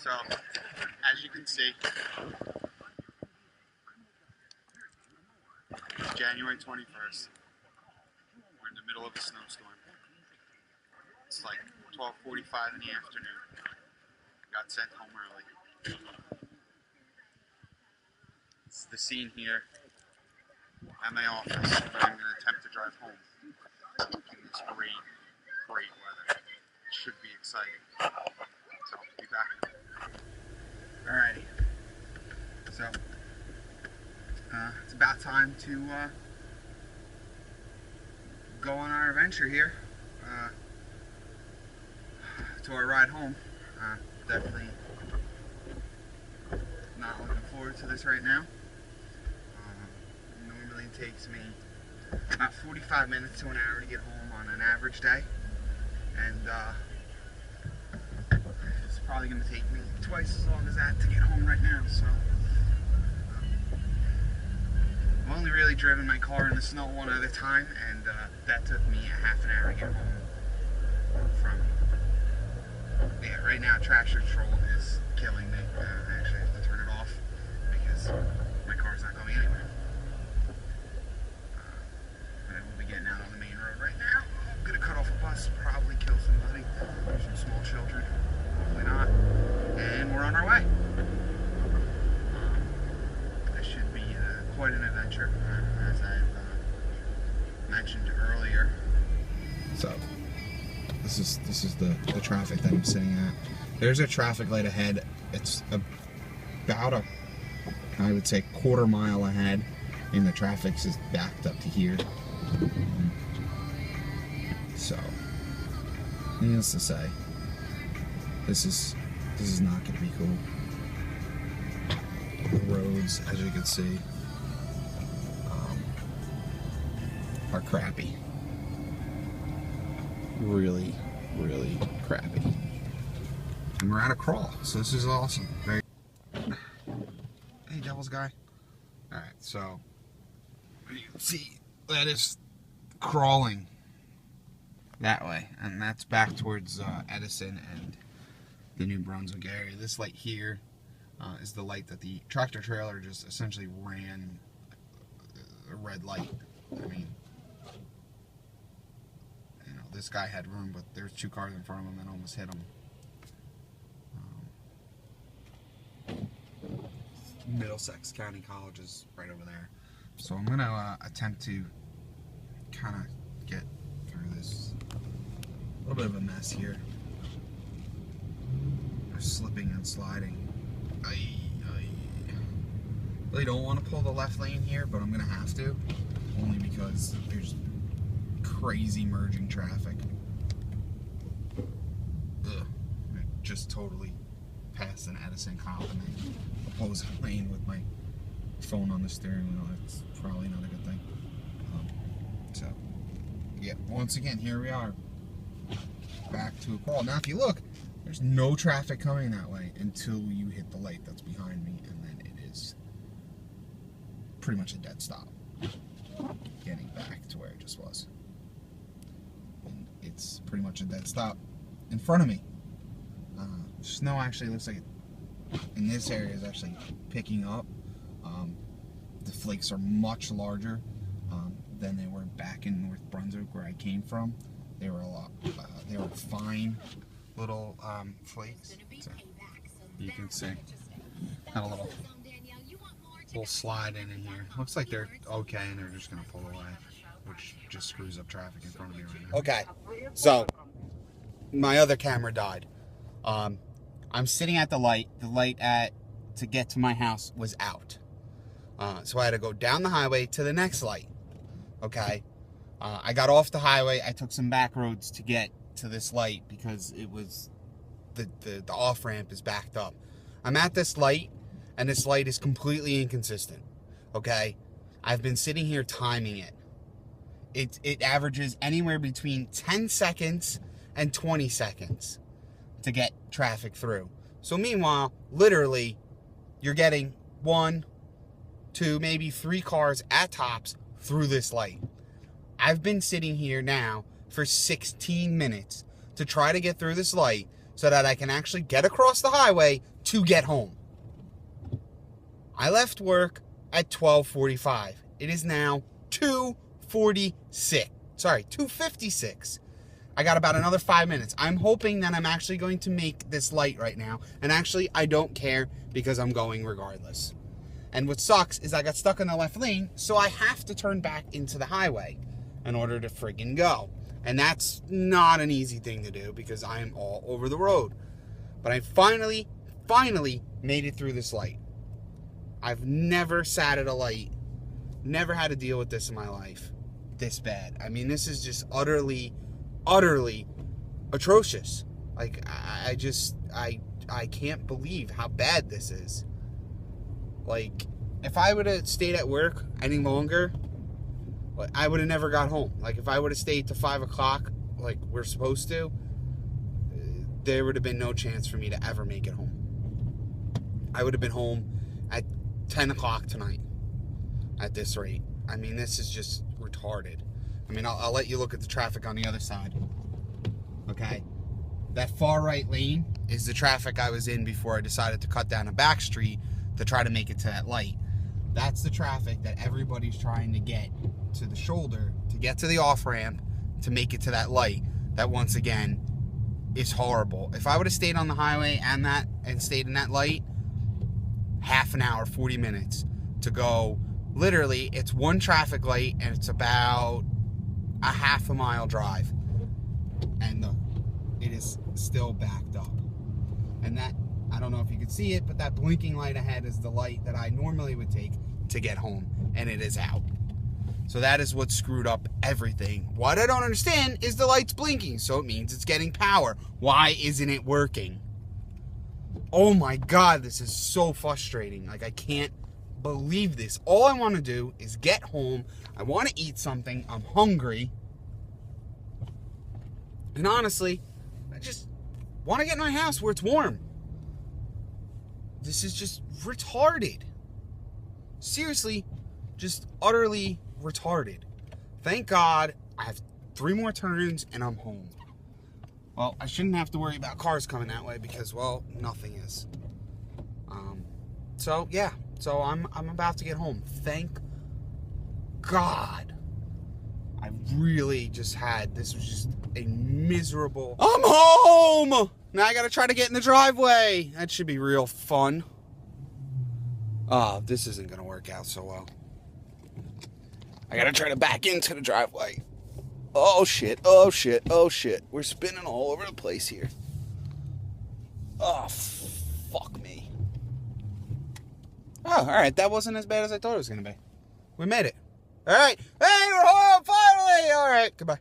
So, as you can see, it's January 21st. We're in the middle of a snowstorm. It's like 12:45 in the afternoon. Got sent home early. This is the scene here at my office. I'm going to attempt to drive home in this great weather. It should be exciting. So, I'll be back. Alrighty. So, it's about time to go on our adventure here. To our ride home. Definitely not looking forward to this right now. Normally it takes me about 45 minutes to an hour to get home on an average day, and it's probably going to take me twice as long as that to get home right now. So I've only really driven my car in the snow one other time, and that took me a half an hour to get home from. Yeah, right now Traction Control is killing me. I actually have to turn it off because my car's not going anywhere. But I will be getting out on the main road right now. I'm going to cut off a bus, probably kill somebody, some small children, hopefully not. And we're on our way. This should be quite an adventure, as I've mentioned earlier. So, this is the traffic that I'm sitting at. There's a traffic light ahead. It's about I would say quarter mile ahead, and the traffic is backed up to here. So, needless to say, this is not going to be cool. The roads, as you can see, are crappy. Really crappy. And we're at a crawl, so this is awesome. Hey, Devil's Guy. Alright, so you can see that is crawling that way, and that's back towards Edison and the New Brunswick area. This light here is the light that the tractor trailer just essentially ran a red light. I mean, this guy had room, but there's two cars in front of him that almost hit him. Middlesex County College is right over there. So I'm going to attempt to kind of get through this. A little bit of a mess here. I'm slipping and sliding. I really don't want to pull the left lane here, but I'm going to have to. Only because there's crazy merging traffic. Ugh. I just totally passed an Edison cop in the opposing lane with my phone on the steering wheel. It's probably not a good thing. So, yeah, once again, here we are. Back to a crawl. Now, if you look, there's no traffic coming that way until you hit the light that's behind me, and then it is pretty much a dead stop. Getting back to where it just was. It's pretty much a dead stop in front of me. Snow actually looks like it, in this area is actually picking up. The flakes are much larger than they were back in North Brunswick where I came from. They were a lot. They were fine little flakes. So you can see had a little slide in here. Looks like they're okay, and they're just gonna pull away, which just screws up traffic in front of me right now. Okay, so my other camera died. I'm sitting at the light. The light to get to my house was out. So I had to go down the highway to the next light. Okay, I got off the highway. I took some back roads to get to this light because it was the off ramp is backed up. I'm at this light, and this light is completely inconsistent. Okay, I've been sitting here timing it. It averages anywhere between 10 seconds and 20 seconds to get traffic through. So meanwhile, literally, you're getting 1, 2, maybe 3 cars at tops through this light. I've been sitting here now for 16 minutes to try to get through this light so that I can actually get across the highway to get home. I left work at 12:45. It is now 2:46. Sorry, 2:56. I got about another 5 minutes. I'm hoping that I'm actually going to make this light right now. And actually, I don't care because I'm going regardless. And what sucks is I got stuck in the left lane, so I have to turn back into the highway in order to friggin' go. And that's not an easy thing to do because I am all over the road. But I finally made it through this light. I've never sat at a light, never had to deal with this in my life this bad. I mean, this is just utterly atrocious. Like, I can't believe how bad this is. Like, if I would have stayed at work any longer, I would have never got home. Like, if I would have stayed to 5 o'clock like we're supposed to, there would have been no chance for me to ever make it home. I would have been home at 10 o'clock tonight at this rate. I mean, this is just retarded. I mean, I'll let you look at the traffic on the other side. Okay? That far right lane is the traffic I was in before I decided to cut down a back street to try to make it to that light. That's the traffic that everybody's trying to get to the shoulder, to get to the off-ramp, to make it to that light. That, once again, is horrible. If I would have stayed on the highway and stayed in that light, half an hour, 40 minutes to go. Literally, it's one traffic light and it's about a half a mile drive. And it is still backed up. And that, I don't know if you can see it, but that blinking light ahead is the light that I normally would take to get home. And it is out. So that is what screwed up everything. What I don't understand is the light's blinking, so it means it's getting power. Why isn't it working? Oh my God, this is so frustrating. Like, I can't believe this. All I want to do is get home. I want to eat something. I'm hungry. And honestly, I just want to get in my house where it's warm. This is just retarded. Seriously, just utterly retarded. Thank God I have 3 more turns and I'm home. Well, I shouldn't have to worry about cars coming that way because, well, nothing is. So yeah, so I'm about to get home. Thank God. I really just had, this was just a miserable. I'm home! Now I gotta try to get in the driveway. That should be real fun. Oh, this isn't gonna work out so well. I gotta try to back into the driveway. Oh shit, oh shit, oh shit. We're spinning all over the place here. Oh, fuck me. Oh, alright, that wasn't as bad as I thought it was gonna be. We made it. Alright, hey, we're home finally! Alright, goodbye.